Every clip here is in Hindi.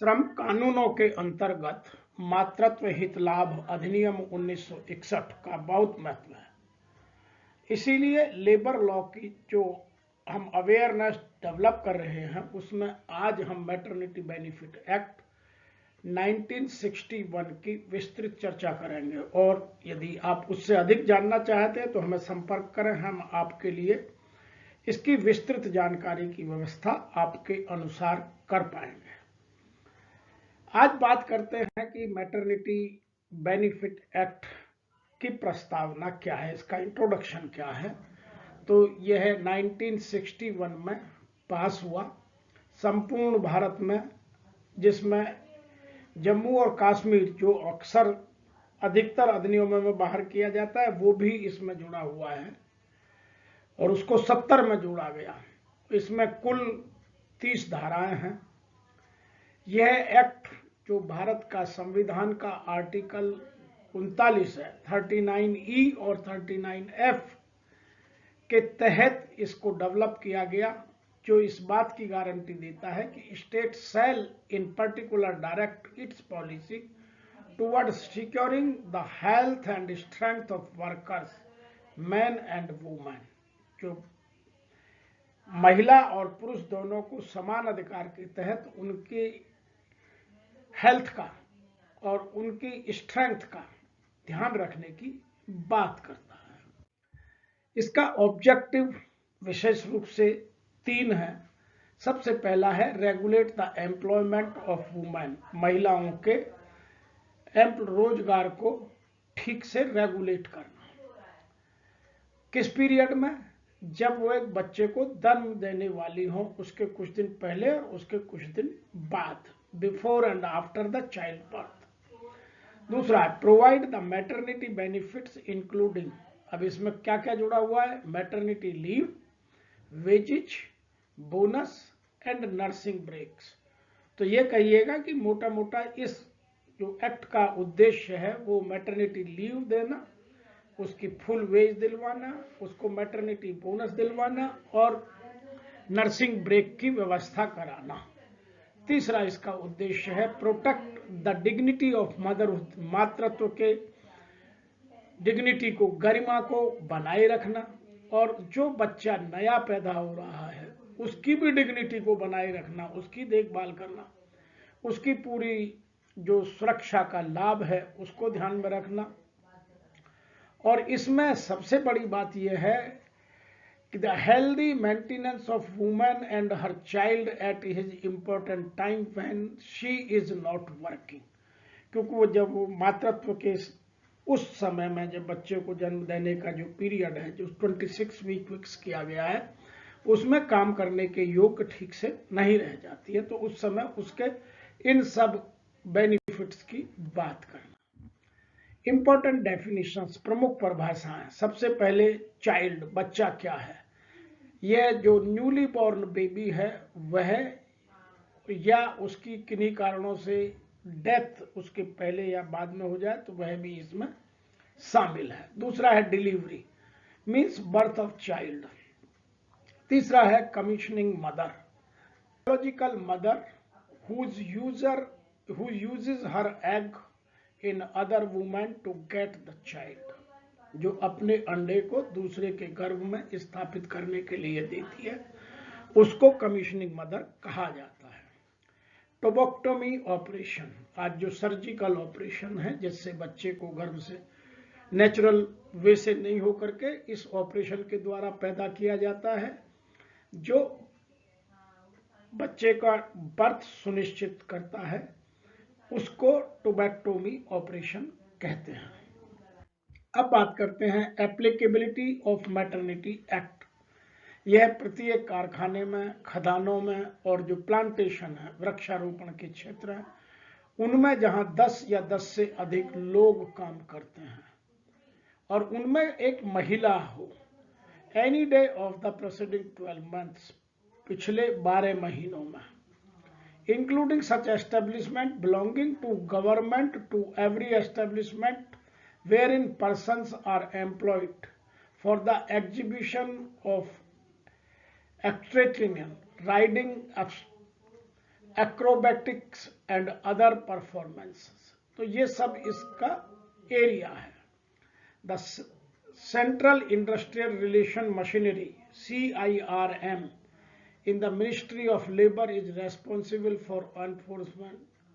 श्रम कानूनों के अंतर्गत मातृत्व हित लाभ अधिनियम 1961 का बहुत महत्व है। इसीलिए लेबर लॉ की जो हम अवेयरनेस डेवलप कर रहे हैं उसमें आज हम मैटरनिटी बेनिफिट एक्ट 1961 की विस्तृत चर्चा करेंगे, और यदि आप उससे अधिक जानना चाहते हैं तो हमें संपर्क करें। हम आपके लिए इसकी विस्तृत जानकारी की व्यवस्था आपके अनुसार कर पाएंगे। आज बात करते हैं कि मैटरनिटी बेनिफिट एक्ट की प्रस्तावना क्या है, इसका इंट्रोडक्शन क्या है। तो यह 1961 में पास हुआ संपूर्ण भारत में, जिसमें जम्मू और कश्मीर जो अक्सर अधिकतर अधिनियमों में बाहर किया जाता है वो भी इसमें जुड़ा हुआ है, और उसको 70 में जोड़ा गया। इसमें कुल 30 धाराएं हैं। यह एक्ट जो भारत का संविधान का आर्टिकल 39 है, 39E और 39F के तहत इसको डेवलप किया गया, जो इस बात की गारंटी देता है कि state shall in particular direct it's policy towards securing the health and strength of workers man and women. जो महिला और पुरुष दोनों को समान अधिकार के तहत उनकी हेल्थ का और उनकी स्ट्रेंथ का ध्यान रखने की बात करता है। इसका ऑब्जेक्टिव विशेष रूप से 3 है। सबसे पहला है regulate the employment of women, महिलाओं के रोजगार को ठीक से रेगुलेट करना। किस पीरियड में? जब वो एक बच्चे को जन्म देने वाली हो, उसके कुछ दिन पहले और उसके कुछ दिन बाद, before and after the child birth. दूसरा है provide the maternity benefits including, अब इसमें क्या क्या जुड़ा हुआ है? Maternity leave, wages, bonus and nursing breaks. तो ये कहिएगा कि मोटा मोटा इस जो एक्ट का उद्देश्य है वो मैटरनिटी लीव देना, उसकी फुल वेज दिलवाना, उसको मैटरनिटी बोनस दिलवाना और नर्सिंग ब्रेक की व्यवस्था कराना। तीसरा इसका उद्देश्य है protect the dignity of motherhood, मातृत्व के डिग्निटी को, गरिमा को बनाए रखना, और जो बच्चा नया पैदा हो रहा है उसकी भी डिग्निटी को बनाए रखना, उसकी देखभाल करना, उसकी पूरी जो सुरक्षा का लाभ है उसको ध्यान में रखना। और इसमें सबसे बड़ी बात यह है कि the healthy maintenance of women and her child at his important time when she is not working, क्योंकि वो जब वो मातृत्व के उस समय में जब बच्चे को जन्म देने का जो पीरियड है, जो 26 वीक फिक्स किया गया है, उसमें काम करने के योग्य ठीक से नहीं रह जाती है, तो उस समय उसके इन सब बेनिफिट्स की बात करना। इंपॉर्टेंट डेफिनेशंस, प्रमुख परिभाषाएं। सबसे पहले चाइल्ड, बच्चा क्या है? यह जो न्यूली बॉर्न बेबी है वह, या उसकी किन्हीं कारणों से डेथ उसके पहले या बाद में हो जाए तो वह भी इसमें शामिल है। दूसरा है delivery, means birth of child. तीसरा है commissioning mother, biological mother who uses her egg in other women to get the child, जो अपने अंडे को दूसरे के गर्भ में स्थापित करने के लिए देती है, उसको कमीशनिंग मदर कहा जाता है। टोबोक्टोमी ऑपरेशन, आज जो सर्जिकल ऑपरेशन है जिससे बच्चे को गर्भ से नेचुरल वे से नहीं होकर के इस ऑपरेशन के द्वारा पैदा किया जाता है, जो बच्चे का बर्थ सुनिश्चित करता है, उसको टोबैक्टोमी ऑपरेशन कहते हैं। अब बात करते हैं एप्लीकेबिलिटी ऑफ मैटरनिटी एक्ट। यह प्रत्येक कारखाने में, खदानों में और जो प्लांटेशन है, वृक्षारोपण के क्षेत्र है, उनमें जहां 10 या 10 से अधिक लोग काम करते हैं और उनमें एक महिला हो, any day of the proceeding 12 months, पिछले 12 महीनों में, including such establishment belonging to government, to every establishment wherein persons are employed for the exhibition of equestrian riding, acrobatics and other performances. तो ये सब इसका एरिया है। The central industrial relation machinery CIRM in the Ministry of Labor is responsible for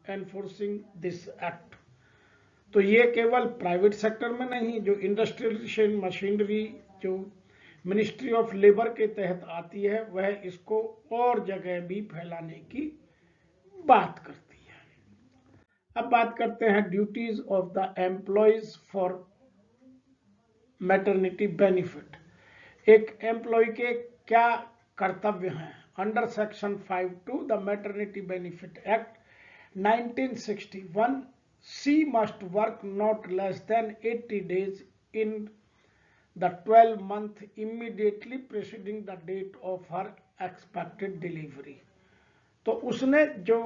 enforcing this act। तो ये केवल प्राइवेट सेक्टर में नहीं, जो इंडस्ट्रियल मशीनरी जो मिनिस्ट्री ऑफ लेबर के तहत आती है वह इसको और जगह भी फैलाने की बात करती है। अब बात करते हैं duties of the employees for maternity benefit. एक एम्प्लॉय के क्या कर्तव्य हैं under section 52 the maternity benefit act 1961। She must work not less than 80 days in the 12 month immediately preceding the date of her expected delivery। तो उसने, जो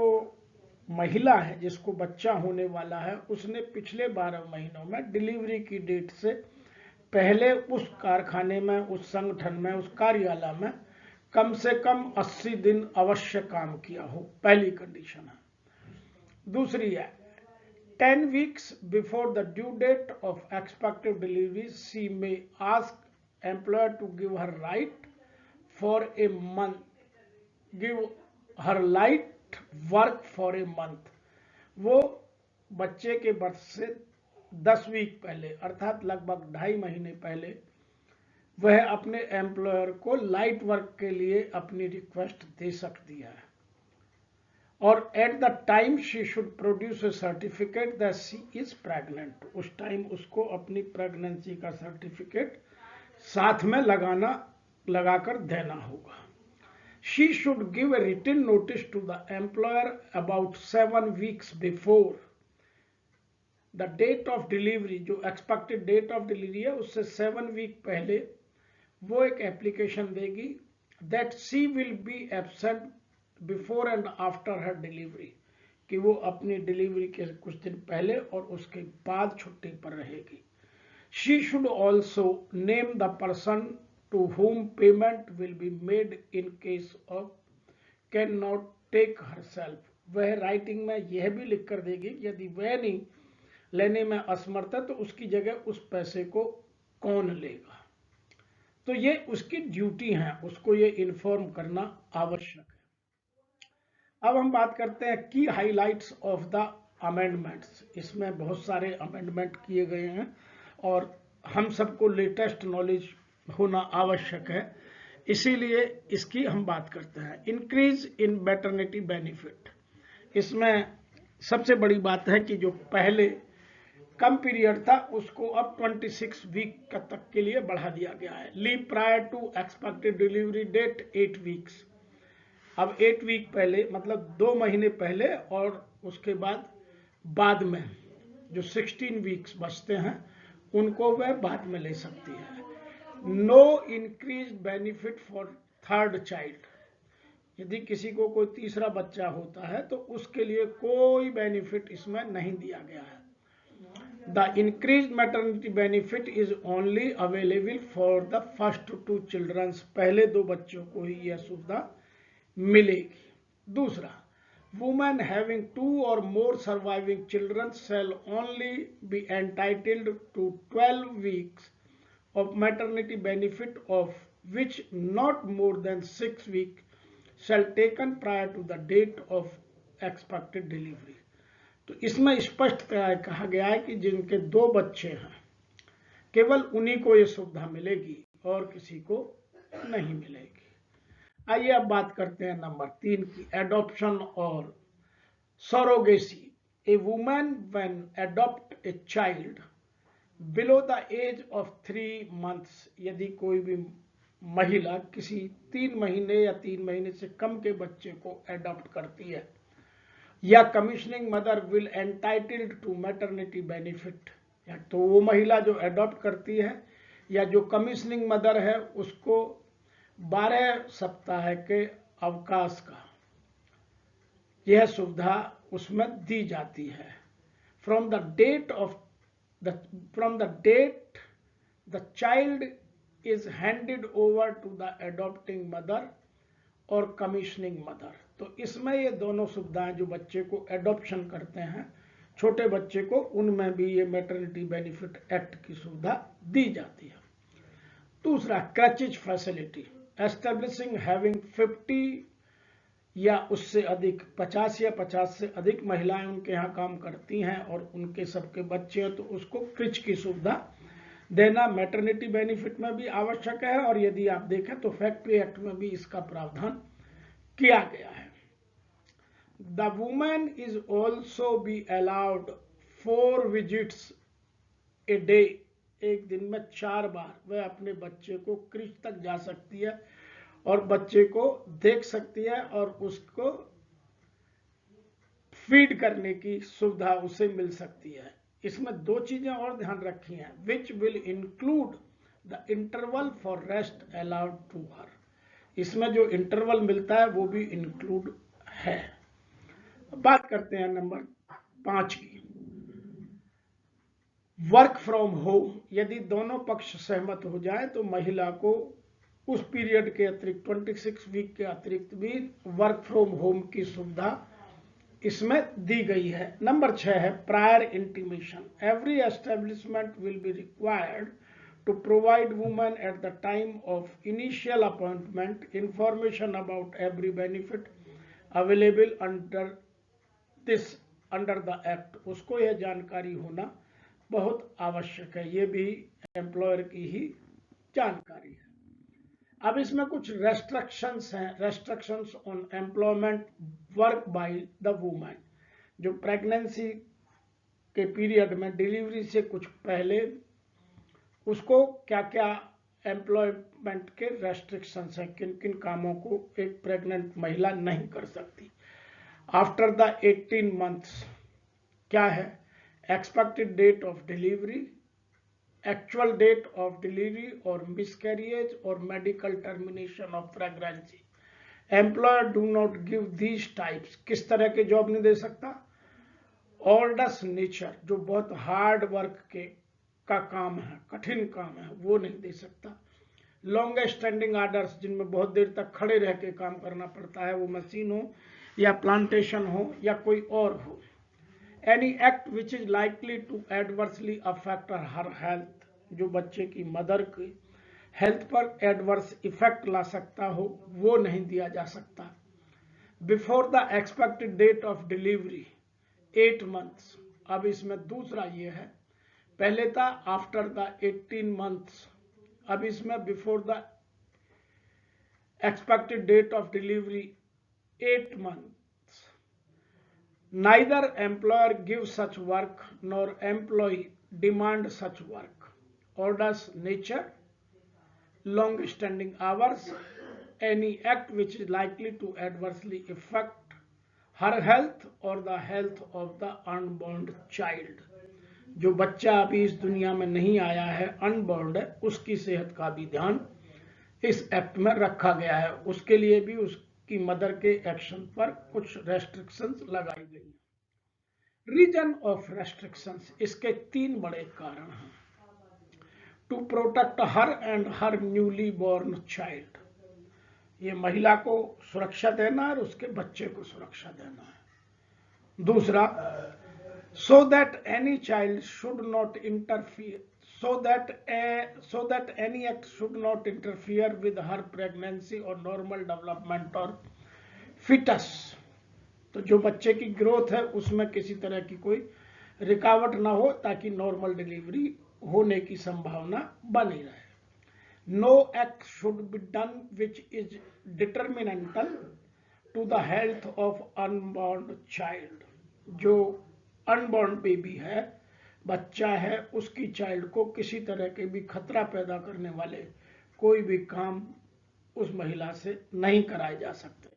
महिला है जिसको बच्चा होने वाला है, उसने पिछले 12 महीनों में डिलीवरी की डेट से पहले उस कारखाने में, उस संगठन में, उस कार्यालय में कम से कम 80 दिन अवश्य काम किया हो, पहली कंडीशन है। दूसरी है 10 weeks before the due date of expected delivery, she may ask employer to give her light work for a month। वो बच्चे के बर्थ से 10 वीक पहले, अर्थात लगभग 2.5 महीने पहले, वह अपने एम्प्लॉयर को लाइट वर्क के लिए अपनी रिक्वेस्ट दे सकती है। और eight the time she should produce A certificate that she is pregnant. उस टाइम उसको अपनी प्रेगनेंसी का सर्टिफिकेट साथ में लगाकर देना होगा। She should give a written notice to the employer about 7 weeks before the date of delivery. जो एक्सपेक्टेड डेट ऑफ डिलीवरी है उससे 7 वीक पहले वो एक एप्लीकेशन देगी that she will be absent before and after her delivery, कि वो अपनी डिलीवरी के कुछ दिन पहले और उसके बाद छुट्टी पर रहेगी। She should also name the person to whom payment will be made in case of can not take herself. वह राइटिंग में यह भी लिख कर देगी कि यदि वह नहीं लेने में असमर्थ है तो उसकी जगह उस पैसे को कौन लेगा। तो ये उसकी ड्यूटी है, उसको ये इन्फॉर्म करना आवश्यक है। अब हम बात करते हैं की हाइलाइट्स ऑफ द अमेंडमेंट्स। इसमें बहुत सारे अमेंडमेंट किए गए हैं और हम सबको लेटेस्ट नॉलेज होना आवश्यक है, इसीलिए इसकी हम बात करते हैं। Increase in maternity benefit. इसमें सबसे बड़ी बात है कि जो पहले कम पीरियड था उसको अब 26 वीक तक के लिए बढ़ा दिया गया है। Leave prior to expected delivery date 8 weeks. अब 8 वीक पहले मतलब 2 महीने पहले, और उसके बाद में जो 16 वीक्स बचते हैं उनको वह बाद में ले सकती है। No increase benefit for third child. यदि किसी को कोई तीसरा बच्चा होता है तो उसके लिए कोई बेनिफिट इसमें नहीं दिया गया है। The increase maternity benefit is only available for the first 2 children. पहले 2 बच्चों को ही यह सुविधा मिलेगी। दूसरा, women having 2 or more surviving children shall only be entitled to 12 weeks of maternity benefit, of which not more than 6 weeks shall taken prior to the date of expected delivery। तो इसमें स्पष्ट कहा गया है कि जिनके 2 बच्चे हैं केवल उन्हीं को ये सुविधा मिलेगी और किसी को नहीं मिलेगी। आइए अब बात करते हैं नंबर 3 की, एडॉप्शन और surrogacy. A woman when adopt a child below the age of 3 months। यदि कोई भी महिला किसी 3 महीने या 3 महीने से कम के बच्चे को एडॉप्ट करती है, या commissioning mother will entitled to maternity benefit. या तो वो महिला जो एडॉप्ट करती है या जो कमीशनिंग मदर है उसको 12 सप्ताह के अवकाश का यह सुविधा उसमें दी जाती है। From the date the child is handed over to the adopting mother और कमीशनिंग मदर। तो इसमें ये दोनों सुविधाएं जो बच्चे को एडॉप्शन करते हैं, छोटे बच्चे को, उनमें भी ये मैटरनिटी बेनिफिट एक्ट की सुविधा दी जाती है। दूसरा, क्रचेज फैसिलिटी, एस्टेब्लिशिंग हैविंग 50 या उससे अधिक 50 या 50 से अधिक महिलाएं उनके यहाँ काम करती हैं और उनके सबके बच्चे हैं, तो उसको क्रिच की सुविधा देना मैटरनिटी बेनिफिट में भी आवश्यक है। और यदि आप देखें तो फैक्ट्री एक्ट में भी इसका प्रावधान किया गया है। The women is also be allowed 4 visits a day, एक दिन में 4 बार वह अपने बच्चे को क्रिच तक जा सकती है और बच्चे को देख सकती है और उसको फीड करने की सुविधा उसे मिल सकती है। इसमें 2 चीजें और ध्यान रखी हैं, which will include the interval for rest allowed to her, इसमें जो इंटरवल मिलता है वो भी इंक्लूड है। बात करते हैं नंबर 5 की, वर्क फ्रॉम होम। यदि दोनों पक्ष सहमत हो जाए तो महिला को उस पीरियड के अतिरिक्त 26 वीक के अतिरिक्त भी वर्क फ्रॉम होम की सुविधा इसमें दी गई है। नंबर 6 है prior intimation, every establishment will be required to provide women at the time of initial appointment information about every benefit available under the act, उसको यह जानकारी होना बहुत आवश्यक है, ये भी एम्प्लॉयर की ही जानकारी है। अब इसमें कुछ रेस्ट्रिक्शंस हैं, restrictions on employment work by the women, जो प्रेगनेंसी के पीरियड में डिलीवरी से कुछ पहले उसको क्या क्या एम्प्लॉयमेंट के रेस्ट्रिक्शंस हैं, किन किन कामों को एक प्रेग्नेंट महिला नहीं कर सकती। आफ्टर द 18 मंथ्स क्या है, expected date of delivery, actual date of delivery और मिसकैरिएज और medical termination of pregnancy. Employer do not give these types, किस तरह के जॉब नहीं दे सकता, ऑर्डस नेचर, जो बहुत हार्ड वर्क का काम है, कठिन काम है, वो नहीं दे सकता। लॉन्ग स्टैंडिंग आर्डर्स, जिनमें बहुत देर तक खड़े रह के काम करना पड़ता है, वो मशीन हो या प्लांटेशन हो या कोई और हो। Any act which is likely to adversely affect her health, जो बच्चे की मदर की हेल्थ पर एडवर्स इफेक्ट ला सकता हो, वो नहीं दिया जा सकता। Before the expected date of delivery 8 months, अब इसमें दूसरा ये है, पहले था आफ्टर द 18 मंथ्स, अब इसमें before the expected date of delivery 8 months. Neither employer gives such work nor employee demand such work. Orders nature, long standing hours, any act which is likely to adversely affect her health or the health of the unborn child. जो बच्चा अभी इस दुनिया में नहीं आया है, अनबॉर्न है, उसकी सेहत का भी ध्यान इस एक्ट में रखा गया है, उसके लिए भी उसकी मदर के एक्शन पर कुछ रेस्ट्रिक्शंस लगाई गई हैं। रीजन ऑफ रेस्ट्रिक्शंस, इसके 3 बड़े कारण हैं। To protect her and her newly born child, ये महिला को सुरक्षा देना और उसके बच्चे को सुरक्षा देना है। दूसरा, so that any child should not interfere, so that any act should not interfere with her pregnancy or normal development or fetus, तो जो बच्चे की ग्रोथ है उसमें किसी तरह की कोई रुकावट ना हो, ताकि नॉर्मल डिलीवरी होने की संभावना बनी रहे। No act should be done which is detrimental to the health of unborn child, जो अनबॉर्न बेबी है, बच्चा है, उसकी चाइल्ड को किसी तरह के भी खतरा पैदा करने वाले कोई भी काम उस महिला से नहीं कराए जा सकते।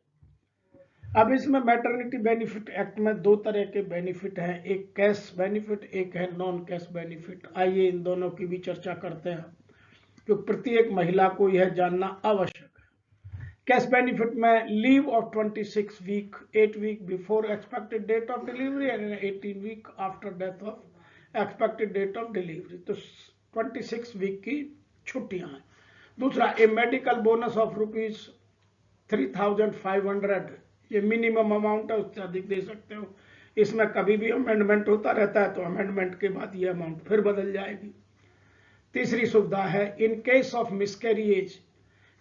अब इसमें मैटरनिटी बेनिफिट एक्ट में 2 तरह के बेनिफिट हैं, एक कैश बेनिफिट, एक है नॉन कैश बेनिफिट। आइए इन दोनों की भी चर्चा करते हैं, क्योंकि प्रत्येक महिला को यह जानना आवश्यक है। कैश बेनिफिट में leave of 26 week, 8 week before expected date of delivery and 18 week after death of expected date of delivery, तो 26 वीक की छुट्टियां हैं। दूसरा, ए मेडिकल बोनस ऑफ ₹3,500 ये मिनिमम अमाउंट है, उससे अधिक दे सकते हो। इसमें कभी भी अमेंडमेंट होता रहता है, तो अमेंडमेंट के बाद ये अमाउंट फिर बदल जाएगी। तीसरी सुविधा है in case of miscarriage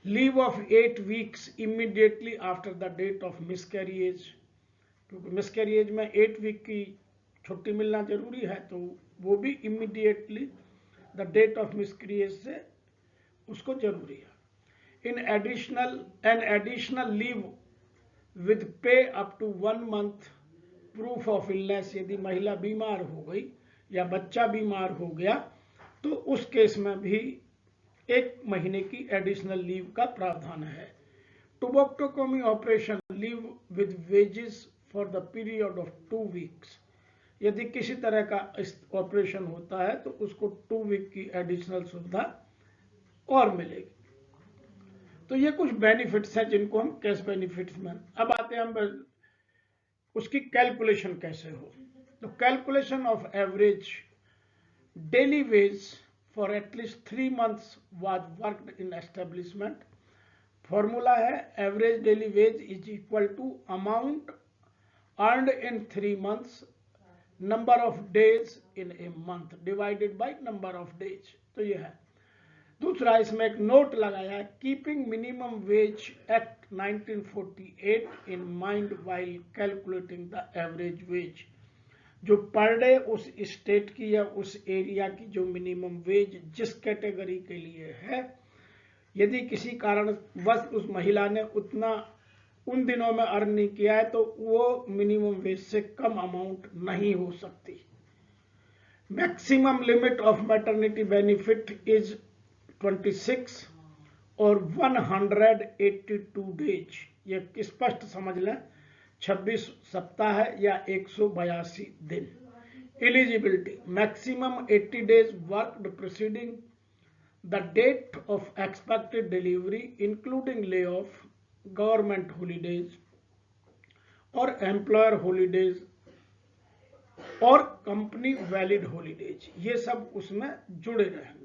leave of 8 weeks immediately after the date of miscarriage, क्योंकि मिसकैरिएज में 8 वीक की छुट्टी मिलना जरूरी है, तो वो भी immediately the date of miscarriage से उसको जरूरी है। An additional leave with pay up to 1 month proof of illness, यदि महिला बीमार हो गई या बच्चा बीमार हो गया तो उस केस में भी 1 महीने की एडिशनल लीव का प्रावधान है। Tubectomy operation leave with wages for the period of 2 weeks, यदि किसी तरह का ऑपरेशन होता है तो उसको 2 वीक की एडिशनल सुविधा और मिलेगी। तो ये कुछ बेनिफिट्स हैं जिनको हम कैश बेनिफिट्स में। अब आते हैं हम उसकी कैलकुलेशन कैसे हो। तो calculation of average daily wage for at least 3 months was worked in establishment. Formula है average daily wage is equal to amount earned in 3 months number of days in a month divided by number of days. तो ये है। दूसरा इसमें एक नोट लगाया, keeping minimum wage act 1948 in mind while calculating the average wage. जो पर डे उस स्टेट की या उस एरिया की जो मिनिमम वेज जिस कैटेगरी के लिए है, यदि किसी कारण बस उस महिला ने उतना उन दिनों में अर्न नहीं किया है तो वो मिनिमम वेज से कम अमाउंट नहीं हो सकती। Maximum limit of maternity benefit is 26 और 182 डेज, ये स्पष्ट समझ लें, 26 सप्ताह है या 182 दिन। Eligibility maximum 80 days worked preceding the date of expected delivery including lay off, government holidays और एम्प्लॉयर हॉलीडेज और कंपनी वैलिड हॉलीडेज, ये सब उसमें जुड़े रहेंगे।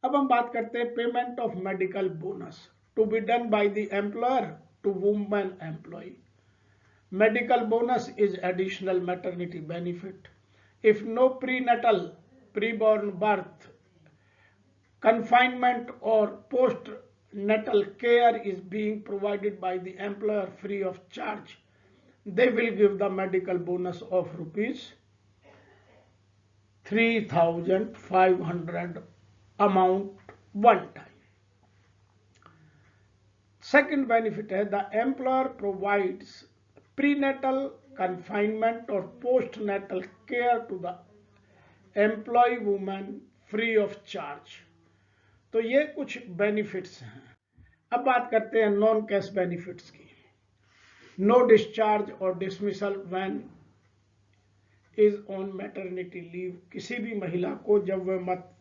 अब हम बात करते हैं payment of medical bonus to be done by the employer to women employ. Medical bonus is additional maternity benefit if no prenatal preborn birth confinement or postnatal care is being provided by the employer free of charge, they will give the medical bonus of rupees 3,500 amount one time. Second benefit है the employer provides prenatal confinement or postnatal care to the employee woman free of charge. तो ये कुछ बेनिफिट्स हैं। अब बात करते हैं नॉन कैश बेनिफिट्स की। नो डिस्चार्ज और dismissal when is on maternity leave, किसी भी महिला को जब वह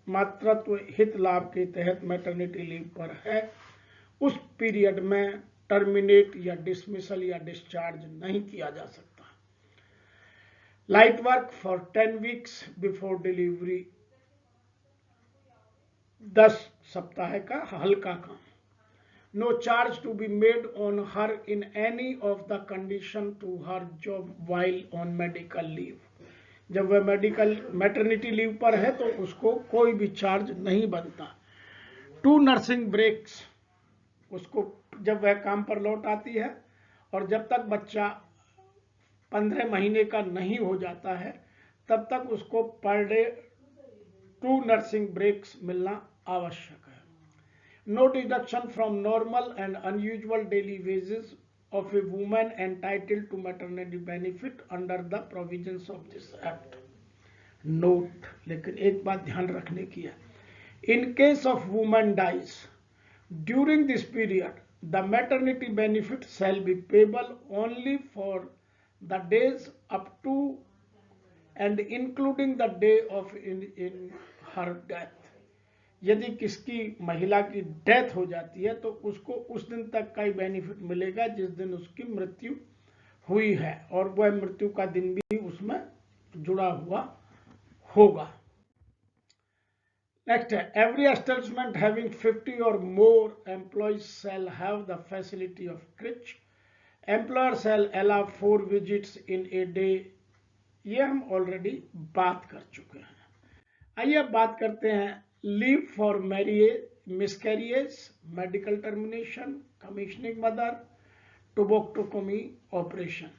मातृत्व हित लाभ के तहत मैटरनिटी लीव पर है उस पीरियड में टर्मिनेट या डिसमिसल या डिस्चार्ज नहीं किया जा सकता। लाइट वर्क फॉर 10 weeks बिफोर डिलीवरी, 10 सप्ताह का हल्का काम। No charge to be made on her in any of the condition to her job while on medical leave, जब वह मैटरनिटी लीव पर है तो उसको कोई भी चार्ज नहीं बनता। 2 नर्सिंग ब्रेक्स, उसको जब वह काम पर लौट आती है और जब तक बच्चा 15 महीने का नहीं हो जाता है तब तक उसको पर डे 2 नर्सिंग ब्रेक्स मिलना आवश्यक है। No deduction from normal and unusual daily wages of a woman entitled to maternity benefit under the provisions of this act. Note, लेकिन एक बात ध्यान रखने की है, in case of woman dies during this period the maternity benefit shall be payable only for the days up to and including the day of in her death. यदि किसकी महिला की डेथ हो जाती है तो उसको उस दिन तक का ही बेनिफिट मिलेगा जिस दिन उसकी मृत्यु हुई है, और वह मृत्यु का दिन भी उसमें जुड़ा हुआ होगा। नेक्स्ट है every establishment having 50 or more employees shall have the facility of creche employer shall allow 4 visits in a day, ये हम ऑलरेडी बात कर चुके हैं। आइए अब बात करते हैं leave for miscarriage, medical termination, commissioning mother, tubectomy operation.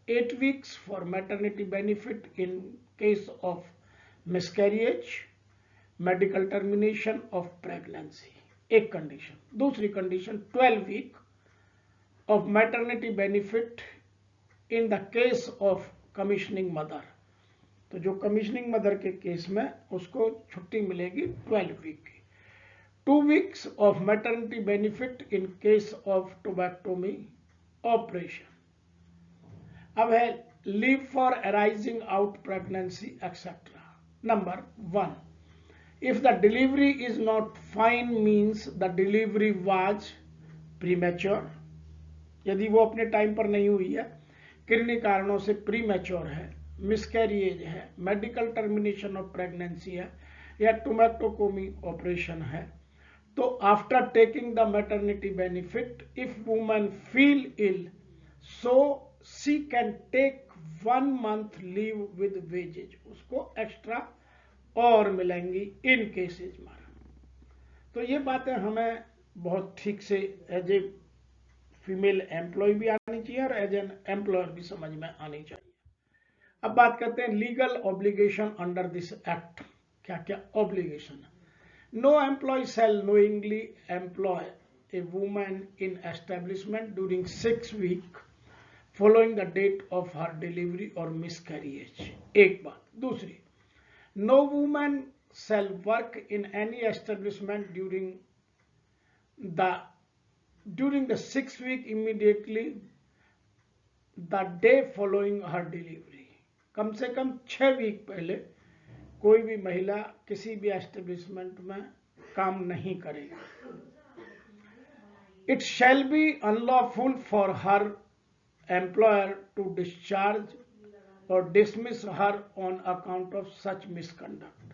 8 weeks for maternity benefit in case of miscarriage, medical termination of pregnancy, एक कंडीशन। दूसरी condition 12 week of maternity benefit in the case of commissioning mother, तो जो कमीशनिंग मदर के केस में उसको छुट्टी मिलेगी 12 वीक की। 2 weeks of maternity benefit in case of tubectomy operation. अब है leave for arising out pregnancy etcetera. Number 1, if the delivery is not fine means the delivery was premature, यदि वो अपने टाइम पर नहीं हुई है, किन्हीं कारणों से प्रीमेच्योर है, मिसकैरिएज है, मेडिकल टर्मिनेशन ऑफ प्रेगनेंसी है, या टुबोक्टोमी ऑपरेशन है, तो after taking the maternity benefit if woman feel ill so she can take 1 month leave with wages, उसको एक्स्ट्रा और मिलेंगी इन केसेज में। तो ये बातें हमें बहुत ठीक से एज ए फीमेल एम्प्लॉय भी आनी चाहिए और एज एन एम्प्लॉयर भी समझ में आनी चाहिए। अब बात करते हैं legal obligation under this act. क्या क्या ऑब्लिगेशन है? No employer shall knowingly employ a woman in establishment during 6 weeks following the date of her delivery or miscarriage, एक बात। दूसरी, no woman shall work in any establishment during the 6 week immediately the day following her delivery, कम से कम 6 वीक पहले कोई भी महिला किसी भी एस्टेब्लिशमेंट में काम नहीं करेगी। It shall be unlawful for her employer to discharge or dismiss her on account of such misconduct,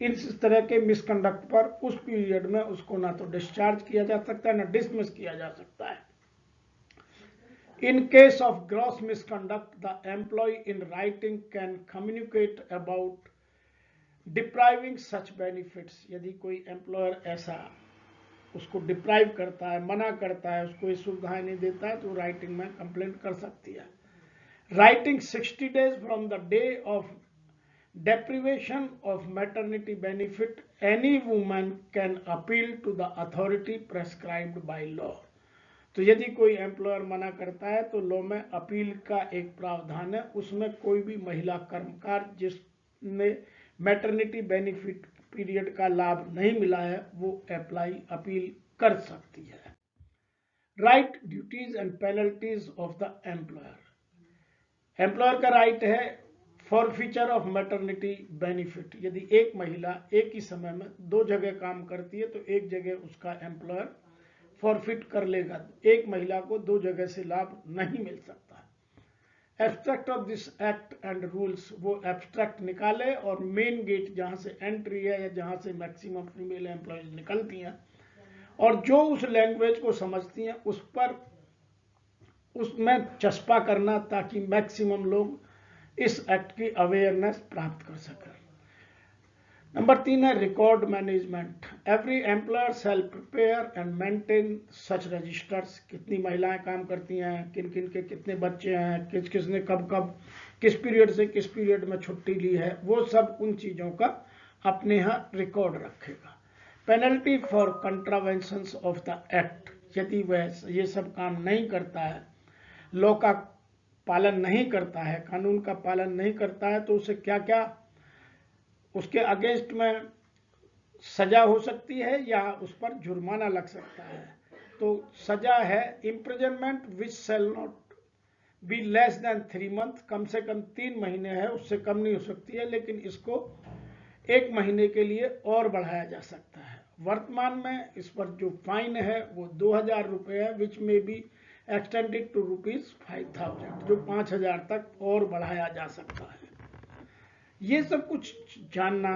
इस तरह के मिसकंडक्ट पर उस पीरियड में उसको ना तो डिस्चार्ज किया जा सकता है ना डिसमिस किया जा सकता है। In case of gross misconduct the employer in writing can communicate about depriving such benefits, यदि कोई एम्प्लॉयर ऐसा उसको डिप्राइव करता है, मना करता है, उसको ये सुविधाएं नहीं देता है, तो राइटिंग में कंप्लेंट कर सकती है। Writing 60 days from the day of deprivation of maternity benefit, any woman can appeal to the authority prescribed by law, तो यदि कोई एम्प्लॉयर मना करता है तो लॉ में अपील का एक प्रावधान है, उसमें कोई भी महिला कर्मकार जिसने मैटरनिटी बेनिफिट पीरियड का लाभ नहीं मिला है वो अपील कर सकती है। Right, duties and penalties of the employer. Employer का राइट है फॉरफीचर ऑफ मैटरनिटी बेनिफिट, यदि एक महिला एक ही समय में 2 जगह काम करती है तो एक जगह उसका एम्प्लॉयर फॉरफिट कर लेगा, एक महिला को 2 जगह से लाभ नहीं मिल सकता। Abstract of this act and rules, वो एब्स्ट्रैक्ट निकाले और मेन गेट जहां से एंट्री है या जहां से मैक्सिमम फीमेल एम्प्लॉयज निकलती हैं और जो उस लैंग्वेज को समझती हैं उस पर उसमें चस्पा करना ताकि मैक्सिमम लोग इस एक्ट की अवेयरनेस प्राप्त कर सकें। नंबर 3 है record management. Every employer shall prepare and maintain such registers, कितनी महिलाएं काम करती हैं, किन किन के कितने बच्चे हैं, किस किसने कब कब किस पीरियड से किस पीरियड में छुट्टी ली है, वो सब उन चीज़ों का अपने यहाँ रिकॉर्ड रखेगा। Penalty for contraventions of the act, यदि वह ये सब काम नहीं करता है, लॉ का पालन नहीं करता है, कानून का पालन नहीं करता है, तो उसे क्या क्या उसके अगेंस्ट में सजा हो सकती है या उस पर जुर्माना लग सकता है। तो सजा है imprisonment which shall not be less than 3 months, कम से कम 3 महीने है, उससे कम नहीं हो सकती है, लेकिन इसको 1 महीने के लिए और बढ़ाया जा सकता है। वर्तमान में इस पर जो फाइन है वो 2000 रुपये है, विच में बी एक्सटेंडेड टू ₹5000, जो 5000 तक और बढ़ाया जा सकता है। ये सब कुछ जानना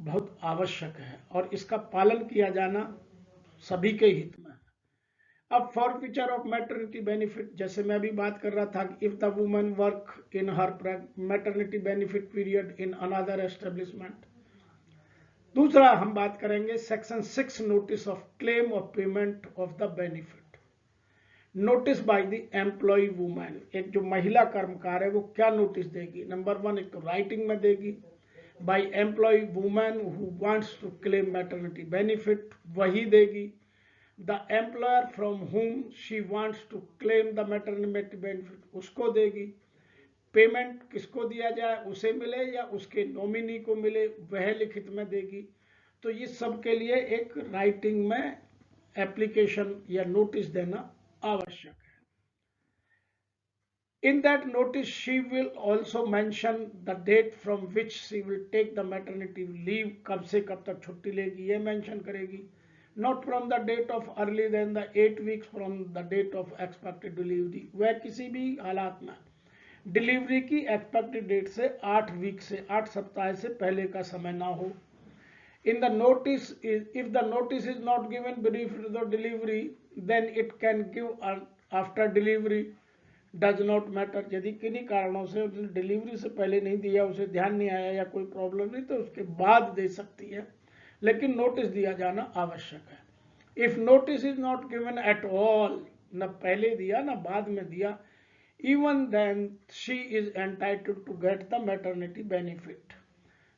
बहुत आवश्यक है और इसका पालन किया जाना सभी के हित में है। अब फॉरफीचर ऑफ मैटरनिटी बेनिफिट, जैसे मैं अभी बात कर रहा था, if the woman work in her maternity benefit period in another establishment. दूसरा हम बात करेंगे section 6 notice of claim of payment of the benefit. Notice by the employed women, एक जो महिला कर्मकार है वो क्या नोटिस देगी? नंबर 1, एक तो राइटिंग में देगी, by employed women who wants to claim maternity benefit वही देगी। The employer from whom she wants to claim the maternity benefit उसको देगी। पेमेंट किसको दिया जाए, उसे मिले या उसके नॉमिनी को मिले, वह लिखित में देगी। तो ये सब के लिए एक राइटिंग में एप्लीकेशन या नोटिस देना आवश्यक है। In that notice she will also mention the date from which she will take the maternity leave, कब से कब तक छुट्टी लेगी ये मेंशन करेगी। Not from the date of early than the 8 weeks from the date of expected delivery, वह किसी भी हालात में डिलीवरी की एक्सपेक्टेड डेट से 8 वीक से 8 सप्ताह से पहले का समय ना हो। In the notice, if the notice is not given before the delivery then it can give after delivery, does not matter. यदि किन्हीं कारणों से उसने डिलीवरी से पहले नहीं दिया, उसे ध्यान नहीं आया या कोई प्रॉब्लम नहीं, तो उसके बाद दे सकती है, लेकिन नोटिस दिया जाना आवश्यक है। If notice is not given at all, न पहले दिया न बाद में दिया, even then she is entitled to get the maternity benefit।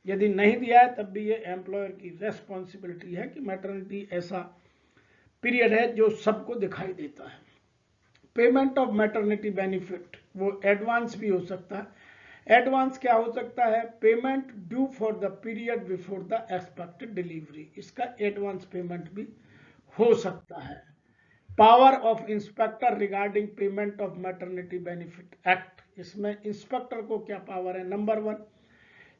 यदि नहीं दिया है तब भी ये एम्प्लॉयर की रेस्पॉन्सिबिलिटी है कि मैटरनिटी ऐसा पीरियड है जो सबको दिखाई देता है। पेमेंट ऑफ मैटरनिटी बेनिफिट, वो एडवांस भी हो सकता है। एडवांस क्या हो सकता है? Payment due for the period before the expected delivery, इसका एडवांस पेमेंट भी हो सकता है। Power of inspector regarding payment of maternity benefit act, इसमें इंस्पेक्टर को क्या पावर है? नंबर 1,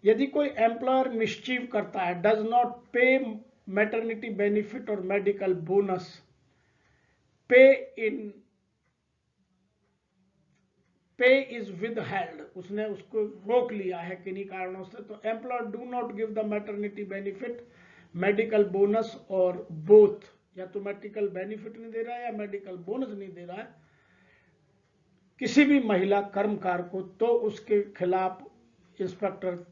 यदि कोई एम्प्लॉयर मिसचीव करता है, डज नॉट पे मैटरनिटी बेनिफिट और मेडिकल बोनस, पे इज विदहेल्ड, उसने उसको रोक लिया है किन्हीं कारणों से, तो employer do not give the maternity benefit, medical bonus और बोथ, या तो मेडिकल बेनिफिट नहीं दे रहा है या मेडिकल बोनस नहीं दे रहा है किसी भी महिला कर्मकार को, तो उसके खिलाफ इंस्पेक्टर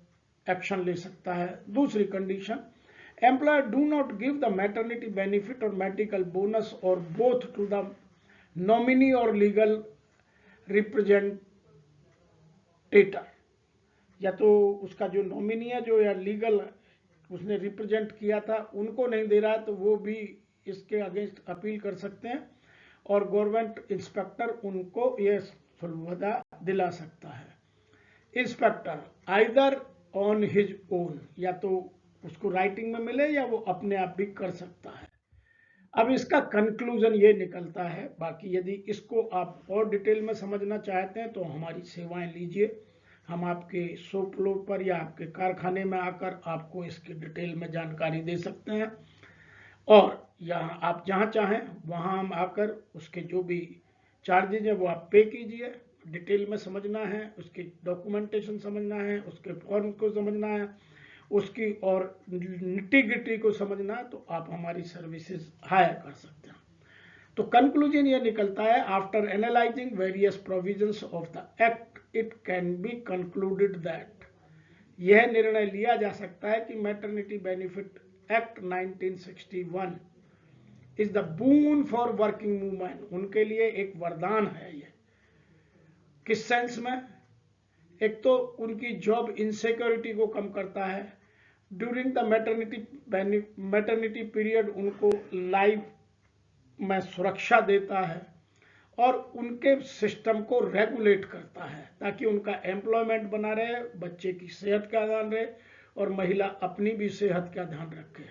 एक्शन ले सकता है। दूसरी condition, employer do not give the maternity benefit और मेडिकल बोनस और बोथ टू द नॉमिनी और लीगल रिप्रेजेंटेटर, या तो उसका जो नॉमिनी है जो या लीगल उसने रिप्रेजेंट किया था उनको नहीं दे रहा है, तो वो भी इसके अगेंस्ट अपील कर सकते हैं और गवर्नमेंट इंस्पेक्टर उनको यह सुविधा दिला सकता है। Inspector either on his own, या तो उसको राइटिंग में मिले या वो अपने आप भी कर सकता है। अब इसका कंक्लूजन ये निकलता है, बाकी यदि इसको आप और डिटेल में समझना चाहते हैं तो हमारी सेवाएं लीजिए, हम आपके शो फ्लोर पर या आपके कारखाने में आकर आपको इसकी डिटेल में जानकारी दे सकते हैं, और यहाँ आप जहाँ चाहें वहाँ हम आकर उसके जो भी चार्जेज है वो आप पे कीजिए। डिटेल में समझना है, उसकी डॉक्यूमेंटेशन समझना है, उसके फॉर्म को समझना है, उसकी और निटी गिटी को समझना है, तो आप हमारी सर्विसेज हायर कर सकते हैं। तो कंक्लूजन ये निकलता है, after analysing various provisions of the act it can be concluded that, यह निर्णय लिया जा सकता है कि maternity benefit act 1961 is the boon for working women, उनके लिए एक वरदान है। ये किस सेंस में? एक तो उनकी जॉब इनसिक्योरिटी को कम करता है, ड्यूरिंग द मैटरनिटी पीरियड उनको लाइफ में सुरक्षा देता है और उनके सिस्टम को रेगुलेट करता है ताकि उनका एम्प्लॉयमेंट बना रहे, बच्चे की सेहत का ध्यान रहे और महिला अपनी भी सेहत का ध्यान रखे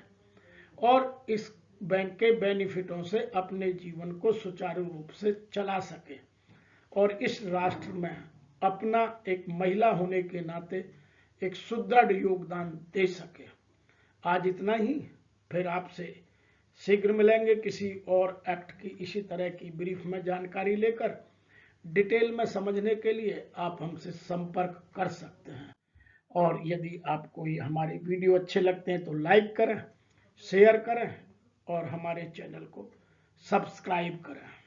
और इस बैंक के बेनिफिटों से अपने जीवन को सुचारू रूप से चला सके और इस राष्ट्र में अपना एक महिला होने के नाते एक सुदृढ़ योगदान दे सके। आज इतना ही, फिर आपसे शीघ्र मिलेंगे किसी और एक्ट की इसी तरह की ब्रीफ में जानकारी लेकर। डिटेल में समझने के लिए आप हमसे संपर्क कर सकते हैं और यदि आपको हमारे वीडियो अच्छे लगते हैं तो लाइक करें, शेयर करें और हमारे चैनल को सब्सक्राइब करें।